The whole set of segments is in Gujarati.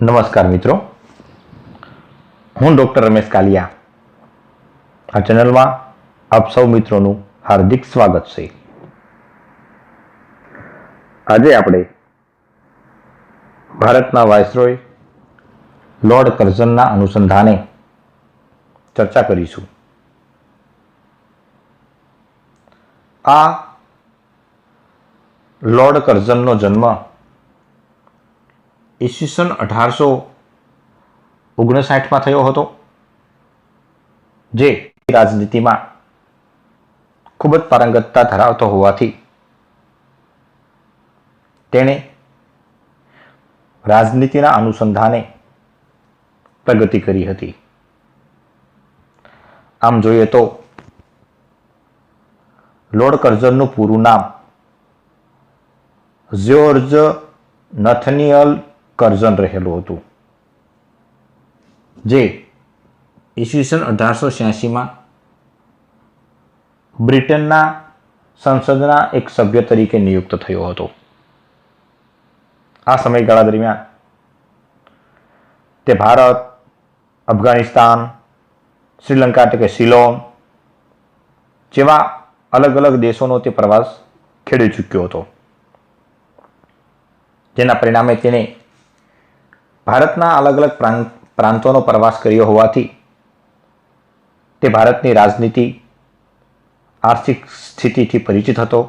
નમસ્કાર મિત્રો, હું ડૉક્ટર રમેશ કાલિયા. આ ચેનલમાં આપ સૌ મિત્રોનું હાર્દિક સ્વાગત છે. આજે આપણે ભારતના વાઇસરોય લોર્ડ કર્ઝનના અનુસંધાને ચર્ચા કરીશું. આ લોર્ડ કર્ઝનનો જન્મ ઈસવીસન 1859માં થયો હતો, જે રાજનીતિમાં ખૂબ જ પારંગતતા ધરાવતો હોવાથી તેણે રાજનીતિના અનુસંધાને પ્રગતિ કરી હતી. આમ જોઈએ તો લોર્ડ કર્ઝનનું પૂરું નામ જ્યોર્જ નથનિયલ કર્ઝન રહેલું હતું, જે ઈસવીસન 1886માં બ્રિટનના સંસદના એક સભ્ય તરીકે નિયુક્ત થયો હતો. આ સમયગાળા દરમિયાન તે ભારત, અફઘાનિસ્તાન, શ્રીલંકા એટલે કે સિલોન જેવા અલગ અલગ દેશોનો તે પ્રવાસ ખેડી ચૂક્યો હતો, જેના પરિણામે તેણે ભારતના અલગ અલગ પ્રાંતોનો પ્રવાસ કર્યો હોવાથી તે ભારતની રાજનીતિ, આર્થિક સ્થિતિથી પરિચિત હતો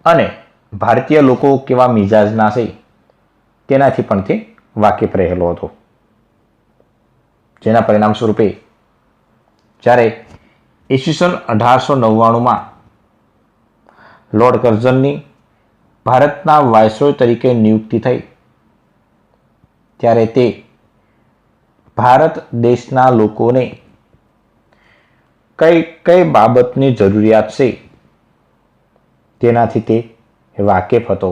અને ભારતીય લોકો કેવા મિજાજના છે તેનાથી પણ તે વાકેફ રહેલો હતો. જેના પરિણામ સ્વરૂપે જ્યારે ઈસવીસન 1899માં લોર્ડ કર્ઝનની ભારતના વાઇસરોય તરીકે નિયુક્તિ થઈ, ત્યારે તે ભારત દેશના લોકોને કઈ કઈ બાબતની જરૂરિયાત છે તેનાથી તે વાકેફ હતો.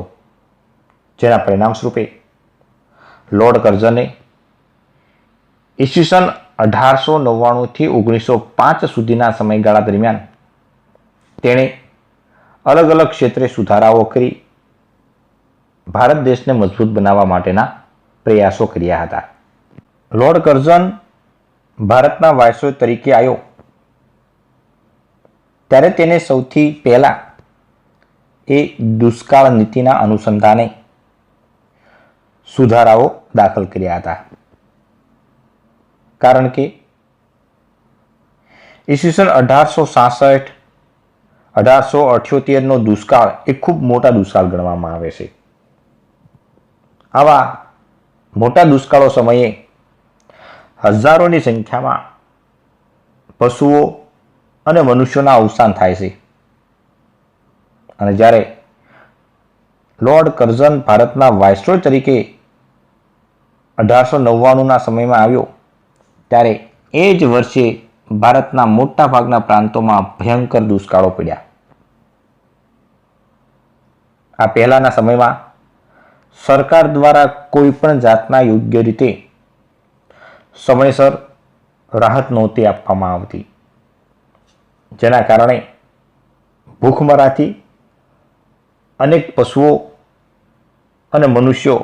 જેના પરિણામ સ્વરૂપે લોર્ડ કર્ઝને ઈસવીસન 1899થી 1905 સુધીના સમયગાળા દરમિયાન તેણે અલગ અલગ ક્ષેત્રે સુધારાઓ કરી ભારત દેશને મજબૂત બનાવવા માટેના પ્રયાસો કર્યા હતા. લોર્ડ કર્ઝન ભારતના વાઇસરોય તરીકે આવ્યો ત્યારે તેને સૌથી પહેલા એ દુષ્કાળ નીતિના અનુસંધાને સુધારાઓ દાખલ કર્યા હતા. કારણ કે ઈસવીસન 1866-1878નો દુષ્કાળ એ ખૂબ મોટા દુષ્કાળ ગણવામાં આવે છે. આવા મોટા દુષ્કાળો સમયે હજારોની સંખ્યામાં પશુઓ અને મનુષ્યોના અવસાન થાય છે. અને જ્યારે લોર્ડ કર્ઝન ભારતના વાઇસરોય તરીકે 1899ના સમયમાં આવ્યો, ત્યારે એ જ વર્ષે ભારતના મોટા ભાગના પ્રાંતોમાં ભયંકર દુષ્કાળો પડ્યા. આ પહેલાના સમયમાં સરકાર દ્વારા કોઈ પણ જાતના યોગ્ય રીતે સમયસર રાહત નહોતી આપવામાં આવતી, જેના કારણે ભૂખમરાથી અનેક પશુઓ અને મનુષ્યો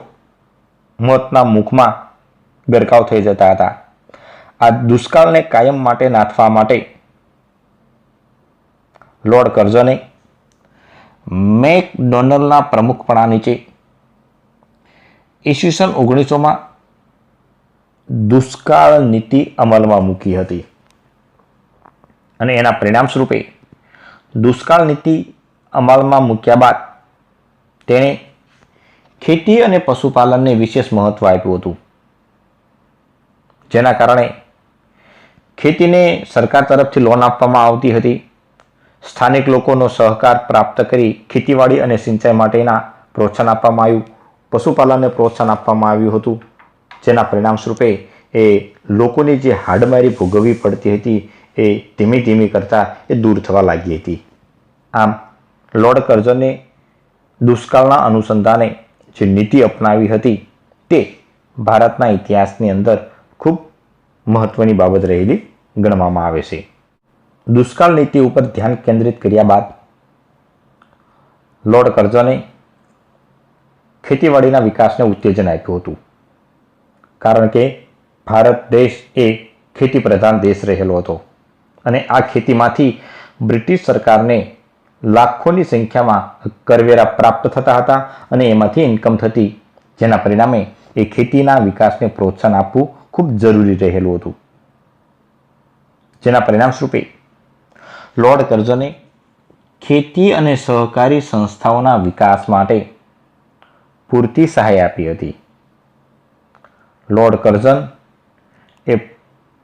મોતના મુખમાં ગરકાવ થઈ જતા હતા. આ દુષ્કાળને કાયમ માટે નાથવા માટે લોર્ડ કર્ઝને મેકડોનલ્ડના પ્રમુખપણા નીચે ઈસવીસન 1900માં દુષ્કાળ નીતિ અમલમાં મૂકી હતી. અને એના પરિણામ સ્વરૂપે દુષ્કાળ નીતિ અમલમાં મૂક્યા બાદ તેણે ખેતી અને પશુપાલનને વિશેષ મહત્વ આપ્યું હતું. જેના કારણે ખેતીને સરકાર તરફથી લોન આપવામાં આવતી હતી. સ્થાનિક લોકોનો સહકાર પ્રાપ્ત કરી ખેતીવાડી અને સિંચાઈ માટેના પ્રોત્સાહન આપવામાં આવ્યું. પશુપાલનને પ્રોત્સાહન આપવામાં આવ્યું હતું. જેના પરિણામ સ્વરૂપે એ લોકોની જે હાડમારી ભોગવવી પડતી હતી એ ધીમે ધીમે કરતાં એ દૂર થવા લાગી હતી. આમ લોર્ડ કર્ઝને દુષ્કાળના અનુસંધાને જે નીતિ અપનાવી હતી તે ભારતના ઇતિહાસની અંદર ખૂબ મહત્વની બાબત રહેલી ગણવામાં આવે છે. દુષ્કાળ નીતિ ઉપર ધ્યાન કેન્દ્રિત કર્યા બાદ લોર્ડ કર્ઝને ખેતીવાડીના વિકાસને ઉત્તેજન આપ્યું હતું. કારણ કે ભારત દેશ એ ખેતી પ્રધાન દેશ રહેલો હતો અને આ ખેતીમાંથી બ્રિટિશ સરકારને લાખોની સંખ્યામાં કરવેરા પ્રાપ્ત થતા હતા અને એમાંથી ઇન્કમ થતી, જેના પરિણામે એ ખેતીના વિકાસને પ્રોત્સાહન આપવું ખૂબ જરૂરી રહેલું હતું. જેના પરિણામ સ્વરૂપે લોર્ડ કર્ઝને ખેતી અને સહકારી સંસ્થાઓના વિકાસ માટે પૂરતી સહાય આપી હતી. લોર્ડ કર્ઝન એ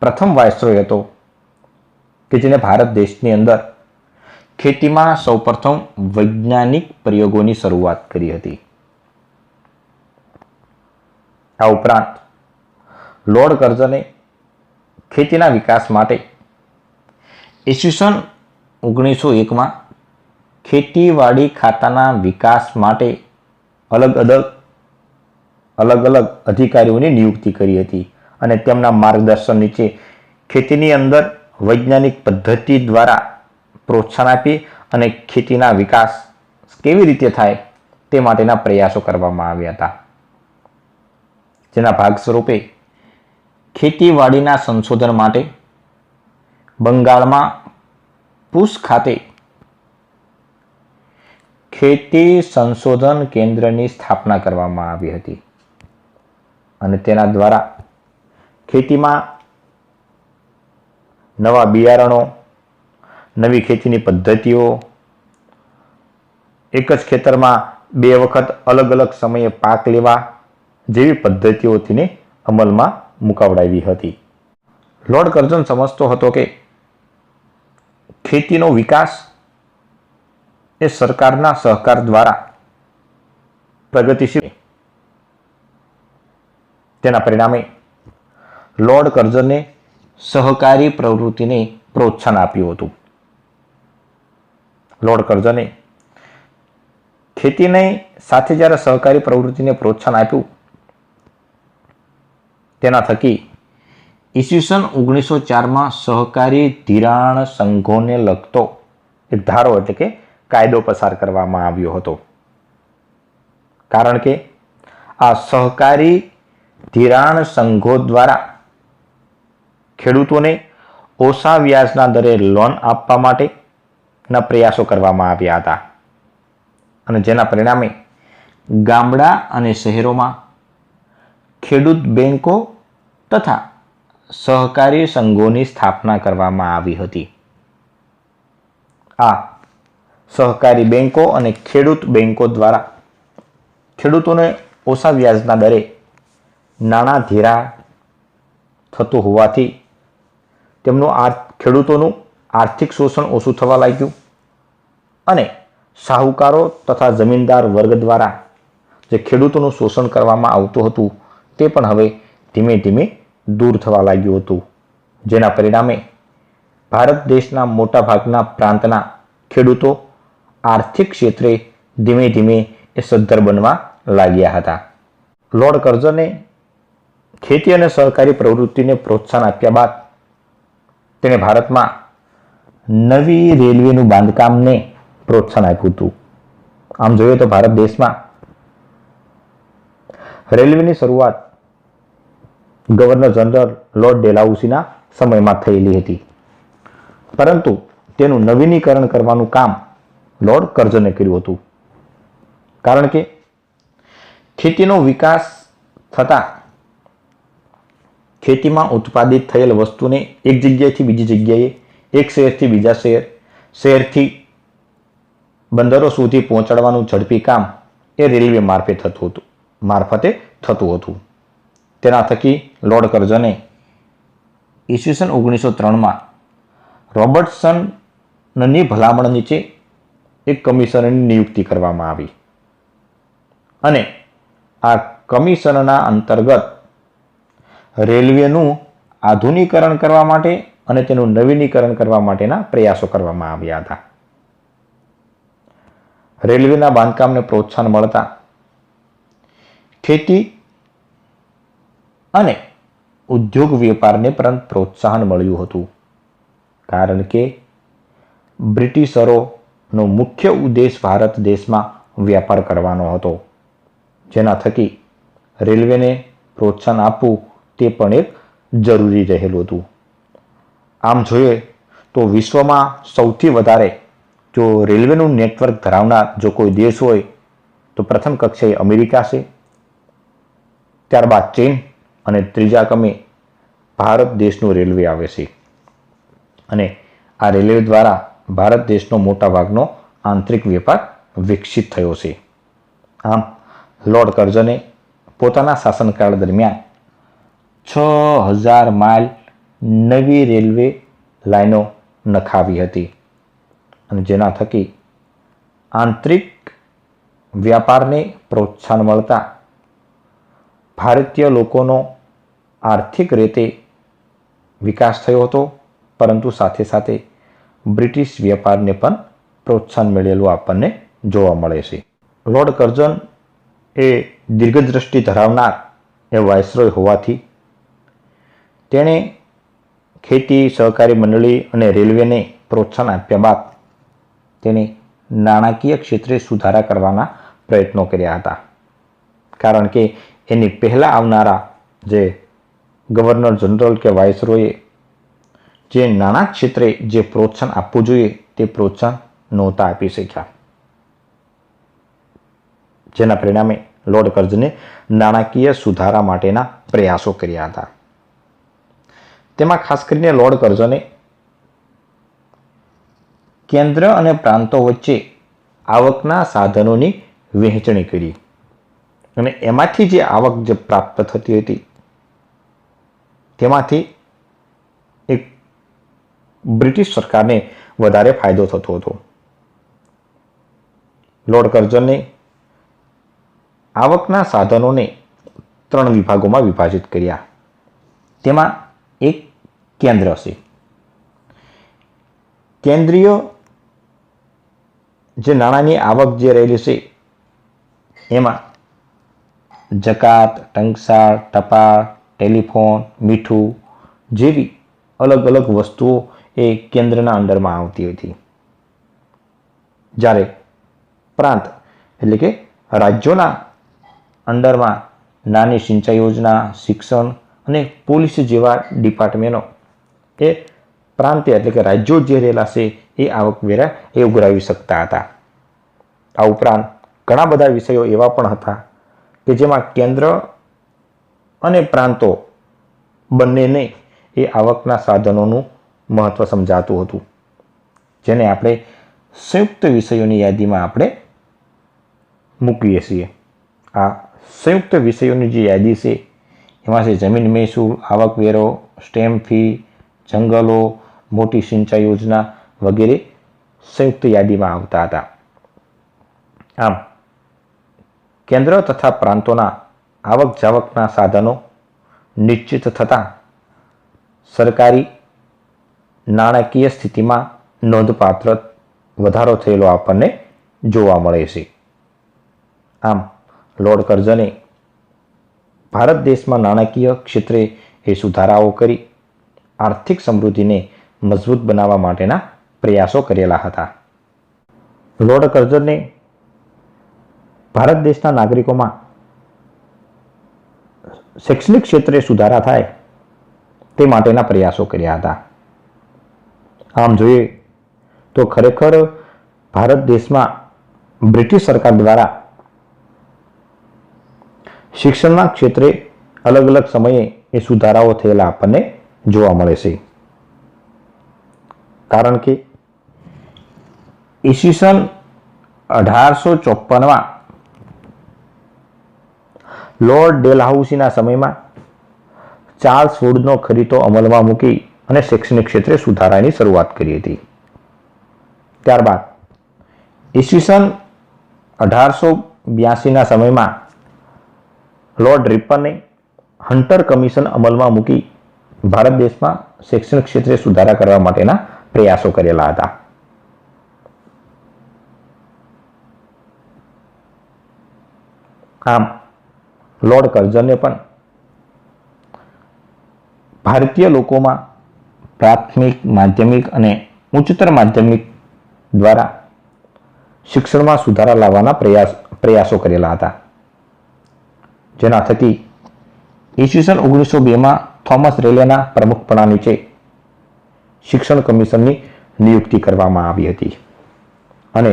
પ્રથમ વાઇસરોય હતો કે જેને ભારત દેશની અંદર ખેતીમાં સૌપ્રથમ વૈજ્ઞાનિક પ્રયોગોની શરૂઆત કરી હતી. આ ઉપરાંત લોર્ડ કર્ઝને ખેતીના વિકાસ માટે ઈસવીસન 1901માં ખેતીવાડી ખાતાના વિકાસ માટે અલગ અલગ અધિકારીઓની નિયુક્તિ કરી હતી અને તેમના માર્ગદર્શન નીચે ખેતીની અંદર વૈજ્ઞાનિક પદ્ધતિ દ્વારા પ્રોત્સાહન આપી અને ખેતીના વિકાસ કેવી રીતે થાય તે માટેના પ્રયાસો કરવામાં આવ્યા હતા. જેના ભાગ સ્વરૂપે ખેતીવાડીના સંશોધન માટે બંગાળમાં પુશ ખાતે ખેતી સંશોધન કેન્દ્રની સ્થાપના કરવામાં આવી હતી અને તેના દ્વારા ખેતીમાં નવા બિયારણો, નવી ખેતીની પદ્ધતિઓ, એક જ ખેતરમાં 2 વખત અલગ અલગ સમયે પાક લેવા જેવી પદ્ધતિઓ તેને અમલમાં મુકાવડાવી હતી. લોર્ડ કર્ઝન સમજતો હતો કે ખેતીનો વિકાસ એ સરકારના સહકાર દ્વારા પ્રગતિશીલ. તેના પરિણામે લોર્ડ કર્ઝને સહકારી પ્રવૃત્તિને પ્રોત્સાહન આપ્યું હતું. લોર્ડ કર્ઝને ખેતીને સાથે જ્યારે સહકારી પ્રવૃત્તિને પ્રોત્સાહન આપ્યું, તેના થકી ઈસવીસન 1904માં સહકારી ધિરાણ સંઘોને લગતો એક ધારો એટલે કે કાયદો પસાર કરવામાં આવ્યો હતો. કારણ કે આ સહકારી ધિરાણ સંઘો દ્વારા ખેડૂતોને ઓછા વ્યાજના દરે લોન આપવા માટેના પ્રયાસો કરવામાં આવ્યા હતા અને જેના પરિણામે ગામડા અને શહેરોમાં ખેડૂત બેંકો તથા સહકારી સંઘોની સ્થાપના કરવામાં આવી હતી. આ સહકારી બેંકો અને ખેડૂત બેંકો દ્વારા ખેડૂતોને ઓછા વ્યાજના દરે નાણાં ધિરાણ થતું હોવાથી ખેડૂતોનું આર્થિક શોષણ ઓછું થવા લાગ્યું અને શાહુકારો તથા જમીનદાર વર્ગ દ્વારા જે ખેડૂતોનું શોષણ કરવામાં આવતું હતું તે પણ હવે ધીમે ધીમે દૂર થવા લાગ્યું હતું. જેના પરિણામે ભારત દેશના મોટા ભાગના પ્રાંતના ખેડૂતો આર્થિક ક્ષેત્રે ધીમે ધીમે એ સદ્ધર બનવા લાગ્યા હતા. લોર્ડ કર્ઝને ખેતી અને સહકારી પ્રવૃત્તિને પ્રોત્સાહન આપ્યા બાદ તેણે ભારતમાં નવી રેલવેનું બાંધકામને પ્રોત્સાહન આપ્યું હતું. આમ જોઈએ તો ભારત દેશમાં રેલવેની શરૂઆત ગવર્નર જનરલ લોર્ડ ડેલહાઉસીના સમયમાં થયેલી હતી, પરંતુ તેનું નવીનીકરણ કરવાનું કામ લોર્ડ કર્ઝને કર્યું હતું. કારણ કે ખેતીનો વિકાસ થતાં ખેતીમાં ઉત્પાદિત થયેલ વસ્તુને એક જગ્યાએથી બીજી જગ્યાએ, એક શહેરથી બીજા શહેર, શહેરથી બંદરો સુધી પહોંચાડવાનું ઝડપી કામ એ રેલવે મારફતે થતું હતું. તેના થકી લોર્ડ કર્ઝને ઈસવીસન 1903માં રોબર્ટસનની ભલામણ નીચે એક કમિશનરની નિયુક્તિ કરવામાં આવી અને આ કમિશનના અંતર્ગત રેલવેનું આધુનિકરણ કરવા માટે અને તેનું નવીનીકરણ કરવા માટેના પ્રયાસો કરવામાં આવ્યા હતા. રેલવેના બાંધકામને પ્રોત્સાહન મળતા ખેતી અને ઉદ્યોગ વેપારને પણ પ્રોત્સાહન મળ્યું હતું. કારણ કે બ્રિટિશરોનો મુખ્ય ઉદ્દેશ ભારત દેશમાં વ્યાપાર કરવાનો હતો, જેના થકી રેલવેને પ્રોત્સાહન આપવું તે પણ એક જરૂરી રહેલું હતું. આમ જોઈએ તો વિશ્વમાં સૌથી વધારે જો રેલવેનું નેટવર્ક ધરાવનાર જો કોઈ દેશ હોય તો પ્રથમ કક્ષાએ અમેરિકા છે, ત્યારબાદ ચીન અને ત્રીજા ક્રમે ભારત દેશનું રેલવે આવે છે. અને આ રેલવે દ્વારા ભારત દેશનો મોટાભાગનો આંતરિક વેપાર વિકસિત થયો છે. આમ લોર્ડ કર્ઝને પોતાના શાસનકાળ દરમિયાન 6000 માઇલ નવી રેલવે લાઈનો નખાવી હતી અને જેના થકી આંતરિક વ્યાપારને પ્રોત્સાહન મળતા ભારતીય લોકોનો આર્થિક રીતે વિકાસ થયો હતો, પરંતુ સાથે સાથે બ્રિટિશ વેપારને પણ પ્રોત્સાહન મળેલું આપણને જોવા મળે છે. લોર્ડ કર્ઝન એ દીર્ઘદ્રષ્ટિ ધરાવનાર એ વાઇસરોય હોવાથી તેણે ખેતી, સહકારી મંડળી અને રેલવેને પ્રોત્સાહન આપ્યા બાદ તેણે નાણાકીય ક્ષેત્રે સુધારા કરવાના પ્રયત્નો કર્યા હતા. કારણ કે એની પહેલાં આવનારા જે ગવર્નર જનરલ કે વાઇસરોયે જે નાણાં ક્ષેત્રે જે પ્રોત્સાહન આપવું જોઈએ તે પ્રોત્સાહન નહોતા આપી શક્યા, જેના પરિણામે લોર્ડ કર્ઝને નાણાકીય સુધારા માટેના પ્રયાસો કર્યા હતા. તેમાં ખાસ કરીને લોર્ડ કર્ઝને કેન્દ્ર અને પ્રાંતો વચ્ચે આવકના સાધનોની વહેંચણી કરી અને એમાંથી જે આવક જે પ્રાપ્ત થતી હતી તેમાંથી એક બ્રિટિશ સરકારને વધારે ફાયદો થતો હતો. લોર્ડ કર્ઝને આવકના સાધનોને 3 વિભાગોમાં વિભાજિત કર્યા. તેમાં એક કેન્દ્ર છે. કેન્દ્રીય જે નાણાંની આવક જે રહેલી છે એમાં જકાત, ટંકસાળ, ટપાલ, ટેલિફોન, મીઠું જેવી અલગ અલગ વસ્તુઓ એ કેન્દ્રના અંડરમાં આવતી હતી. જ્યારે પ્રાંત એટલે કે રાજ્યોના અંડરમાં નાની સિંચાઈ યોજના, શિક્ષણ અને પોલીસ જેવા ડિપાર્ટમેન્ટો એ પ્રાંતીય એટલે કે રાજ્યો જે રહેલા છે એ આવકવેરા એ ઉઘરાવી શકતા હતા. આ ઉપરાંત ઘણા બધા વિષયો એવા પણ હતા કે જેમાં કેન્દ્ર અને પ્રાંતો બંનેને એ આવકના સાધનોનું મહત્વ સમજાતું હતું, જેને આપણે સંયુક્ત વિષયોની યાદીમાં આપણે મૂકીએ છીએ. આ સંયુક્ત વિષયોની જે યાદી છે એમાં છે જમીન મહેસૂલ, આવકવેરો, સ્ટેમ્પ ફી, જંગલો, મોટી સિંચાઈ યોજના વગેરે સંયુક્ત યાદીમાં આવતા હતા. આમ કેન્દ્ર તથા પ્રાંતોના આવક જાવકના સાધનો નિશ્ચિત થતાં સરકારી નાણાકીય સ્થિતિમાં નોંધપાત્ર વધારો થયેલો આપણને જોવા મળે છે. આમ લોર્ડ કર્ઝને ભારત દેશમાં નાણાકીય ક્ષેત્રે એ સુધારાઓ કરી આર્થિક સમૃદ્ધિને મજબૂત બનાવવા માટેના પ્રયાસો કરેલા હતા. લોર્ડ કર્ઝને ભારત દેશના નાગરિકોમાં શૈક્ષણિક ક્ષેત્રે સુધારા થાય તે માટેના પ્રયાસો કર્યા હતા. આમ જોઈએ તો ખરેખર ભારત દેશમાં બ્રિટિશ સરકાર દ્વારા શિક્ષણના ક્ષેત્રે અલગ અલગ સમયે એ સુધારાઓ થયેલા આપણને જોવા મળે છે. કારણ કે ઈસવીસન 1854માં લોર્ડ ડેલહાઉસીના સમયમાં ચાર્લ્સ વુડનો ખરીદો અમલમાં મૂકી અને શૈક્ષણિક ક્ષેત્રે સુધારાની શરૂઆત કરી હતી. ત્યારબાદ ઈસવીસન 1882ના સમયમાં લોર્ડ રિપને હન્ટર કમિશન અમલમાં મૂકી ભારત દેશમાં શૈક્ષણિક ક્ષેત્રે સુધારા કરવા માટેના પ્રયાસો કરેલા હતા. આમ લોર્ડ કર્ઝને પણ ભારતીય લોકોમાં પ્રાથમિક, માધ્યમિક અને ઉચ્ચતર માધ્યમિક દ્વારા શિક્ષણમાં સુધારા લાવવાના પ્રયાસો કરેલા હતા, જેના થકી ઈસવીસન 1902માં થોમસ રેલેના પ્રમુખપણા નીચે શિક્ષણ કમિશનની નિયુક્તિ કરવામાં આવી હતી અને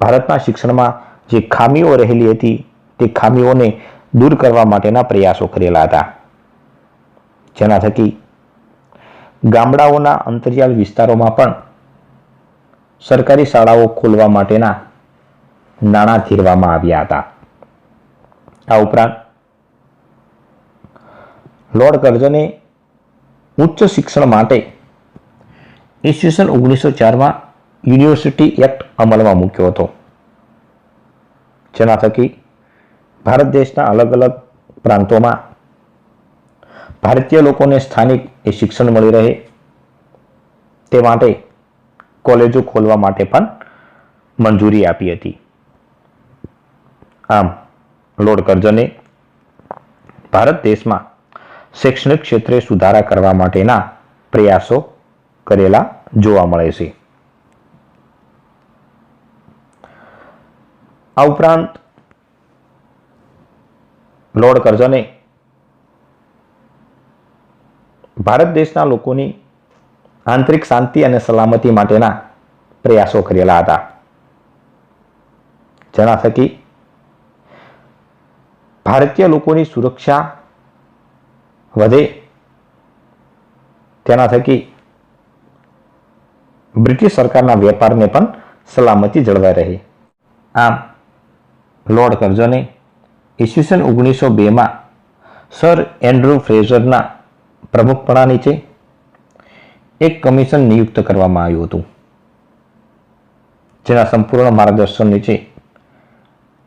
ભારતના શિક્ષણમાં જે ખામીઓ રહેલી હતી તે ખામીઓને દૂર કરવા માટેના પ્રયાસો કરેલા હતા, જેના થકી ગામડાઓના અંતરિયાળ વિસ્તારોમાં પણ સરકારી શાળાઓ ખોલવા માટેના નાણાં ધીરવામાં આવ્યા હતા. આ ઉપરાંત લોર્ડ કર્ઝને ઉચ્ચ શિક્ષણ માટે ઈસવીસન 1904માં યુનિવર્સિટી એક્ટ અમલમાં મૂક્યો હતો, જેના થકી ભારત દેશના અલગ અલગ પ્રાંતોમાં ભારતીય લોકોને સ્થાનિક શિક્ષણ મળી રહે તે માટે કોલેજો ખોલવા માટે પણ મંજૂરી આપી હતી. આમ લોર્ડ કર્ઝને ભારત દેશમાં શૈક્ષણિક ક્ષેત્રે સુધારા કરવા માટેના પ્રયાસો કરેલા જોવા મળે છે. આ ઉપરાંત લોર્ડ કર્ઝને ભારત દેશના લોકોની આંતરિક શાંતિ અને સલામતી માટેના પ્રયાસો કરેલા હતા, જેના થકી ભારતીય લોકોની સુરક્ષા વધે, તેના થકી બ્રિટિશ સરકારના વેપારને પણ સલામતી જળવાઈ રહે. આમ લોર્ડ કર્ઝને ઈસવીસન 1902માં સર એન્ડ્રુ ફ્રેઝરના પ્રમુખપણા નીચે એક કમિશન નિયુક્ત કરવામાં આવ્યું હતું, જેના સંપૂર્ણ માર્ગદર્શન નીચે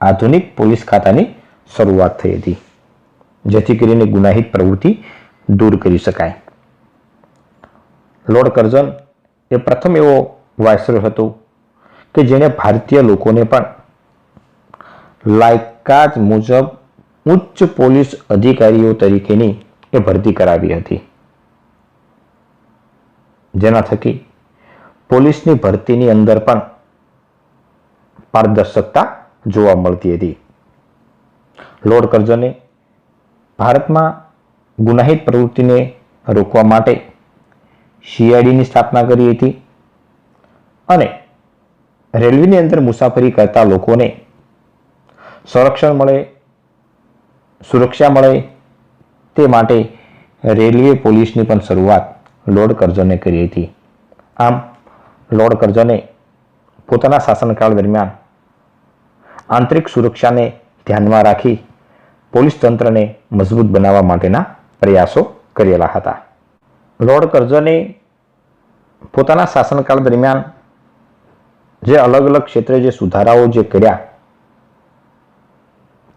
આધુનિક પોલીસ ખાતાની શરૂઆત થઈ હતી, જેથી કરીને ગુનાહિત પ્રવૃત્તિ દૂર કરી શકાય. લોર્ડ કર્ઝન એ પ્રથમ એવો વાઇસરોય હતો કે જેણે ભારતીય લોકોને પણ લાયકાત મુજબ ઉચ્ચ પોલીસ અધિકારીઓ તરીકેની એ ભરતી કરાવી હતી, જેના થકી પોલીસની ભરતીની અંદર પણ પારદર્શકતા જોવા મળતી હતી. લોર્ડ કર્ઝને ભારતમાં ગુનાહિત પ્રવૃત્તિને રોકવા માટે CIDની સ્થાપના કરી હતી અને રેલવેની અંદર મુસાફરી કરતા લોકોને સંરક્ષણ મળે, સુરક્ષા મળે તે માટે રેલવે પોલીસની પણ શરૂઆત લોર્ડ કર્ઝને કરી હતી. આમ લોર્ડ કર્ઝને પોતાના શાસનકાળ દરમિયાન આંતરિક સુરક્ષાને ધ્યાનમાં રાખી પોલીસ તંત્રને મજબૂત બનાવવા માટેના પ્રયાસો કરેલા હતા. લોર્ડ કર્ઝને પોતાના શાસનકાળ દરમિયાન જે અલગ અલગ ક્ષેત્રે જે સુધારાઓ જે કર્યા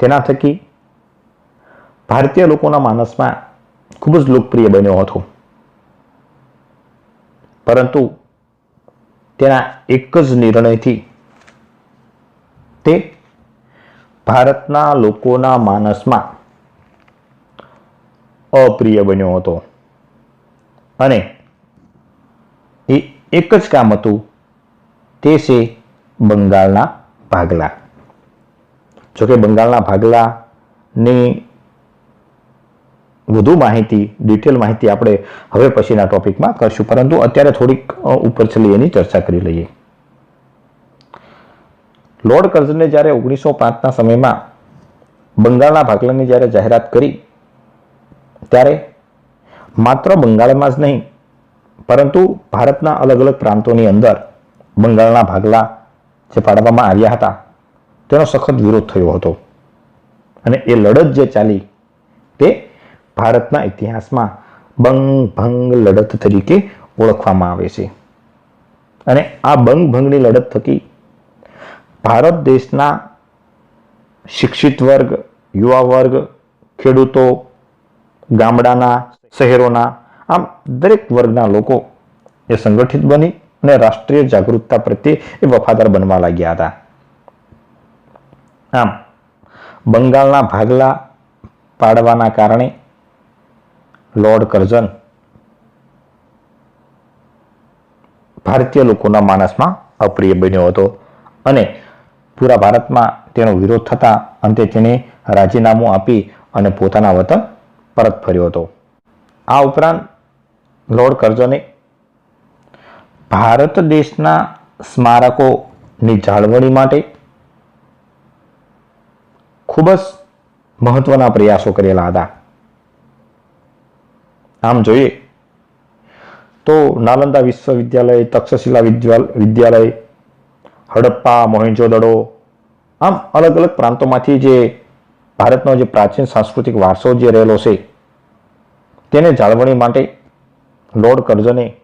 તેના થકી ભારતીય લોકોના માનસમાં ખૂબ જ લોકપ્રિય બન્યો હતો, પરંતુ તેના એક જ નિર્ણયથી તે ભારતના લોકોના માનસમાં અપ્રિય બન્યો હતો અને એ એક જ કામ હતું, તે છે બંગાળના ભાગલા. જોકે બંગાળના ભાગલાની વધુ માહિતી, ડિટેલ માહિતી આપણે હવે પછીના ટોપિકમાં કરશું, પરંતુ અત્યારે થોડીક ઉપર છેલ્લી એની ચર્ચા કરી લઈએ. લોર્ડ કર્ઝને જ્યારે 1905ના સમયમાં બંગાળના ભાગલાની જ્યારે જાહેરાત કરી ત્યારે માત્ર બંગાળમાં જ નહીં પરંતુ ભારતના અલગ અલગ પ્રાંતોની અંદર બંગાળના ભાગલા જે પાડવામાં આવ્યા હતા તેનો સખત વિરોધ થયો હતો અને એ લડત જે ચાલી તે ભારતના ઇતિહાસમાં બંગ-ભંગ લડત તરીકે ઓળખવામાં આવે છે. અને આ બંગ-ભંગની લડત થકી ભારત દેશના શિક્ષિત વર્ગ, યુવા વર્ગ, ખેડૂતો, ગામડાના, શહેરોના, આમ દરેક વર્ગના લોકો એ સંગઠિત બની અને રાષ્ટ્રીય જાગૃતતા પ્રત્યે એ વફાદાર બનવા લાગ્યા હતા. આમ બંગાળના ભાગલા પાડવાના કારણે લોર્ડ કર્ઝન ભારતીય લોકોના માનસમાં અપ્રિય બન્યો હતો અને પૂરા ભારતમાં તેનો વિરોધ થતા અંતે તેણે રાજીનામું આપી અને પોતાના વતન પરત ફર્યો હતો. આ ઉપરાંત લોર્ડ કર્ઝને ભારત દેશના સ્મારકોની જાળવણી માટે ખૂબ જ મહત્વના પ્રયાસો કરેલા હતા. આમ જોઈએ તો નાલંદા વિશ્વવિદ્યાલય, તક્ષશિલા વિદ્યાલય, હડપ્પા, મોહેંજો-દડો, આમ અલગ અલગ પ્રાંતોમાંથી જે ભારતનો જે પ્રાચીન સાંસ્કૃતિક વારસો જે રહેલો છે તેને જાળવણી માટે લોર્ડ કર્ઝને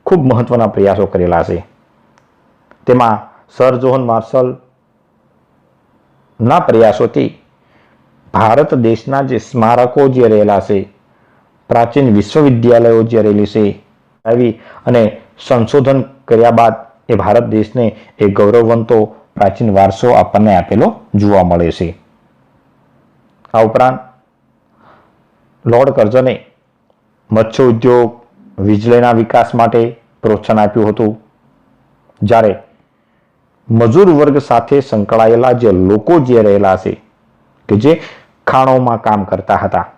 ખૂબ મહત્વના પ્રયાસો કરેલા છે. તેમાં સર જોહન માર્શલ ના પ્રયાસોથી ભારત દેશના જે સ્મારકો જે રહેલા છે, પ્રાચીન વિશ્વવિદ્યાલયો જે રહેલી છે, આવી અને સંશોધન કર્યા બાદ એ ભારત દેશને એ ગૌરવવંતો પ્રાચીન વારસો આપણને આપેલો જોવા મળે છે. આ ઉપરાંત લોર્ડ કર્ઝને મત્સ્ય ઉદ્યોગ, વીજળીના વિકાસ માટે પ્રોત્સાહન આપ્યું હતું. જ્યારે મજૂર વર્ગ સાથે સંકળાયેલા જે લોકો જે રહેલા છે કે જે ખાણોમાં કામ કરતા હતા,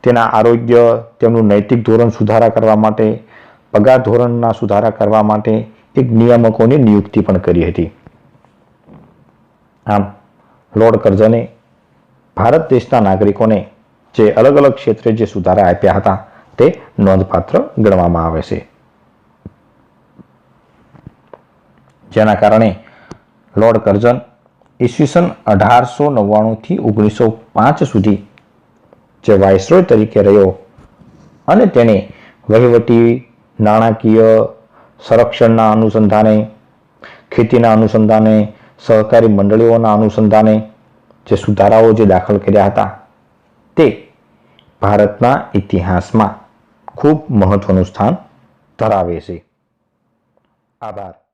તેના આરોગ્ય, તેમનું નૈતિક ધોરણ સુધારા કરવા માટે, પગાર ધોરણના સુધારા કરવા માટે એક નિયામકોની નિયુક્તિ પણ કરી હતી. આમ લોર્ડ કર્ઝને ભારત દેશના નાગરિકોને જે અલગ અલગ ક્ષેત્રે જે સુધારા આપ્યા હતા તે નોંધપાત્ર ગણવામાં આવે છે. જેના કારણે લોર્ડ કર્ઝન ઈસવીસન 1899 થી 1905 સુધી જે વાઇસરોય તરીકે રહ્યો અને તેણે વહીવટી, નાણાકીય, સંરક્ષણના અનુસંધાને, ખેતીના અનુસંધાને, સહકારી મંડળીઓના અનુસંધાને જે સુધારાઓ જે દાખલ કર્યા હતા તે ભારતના ઇતિહાસમાં ખૂબ મહત્વનું સ્થાન ધરાવે છે. આભાર.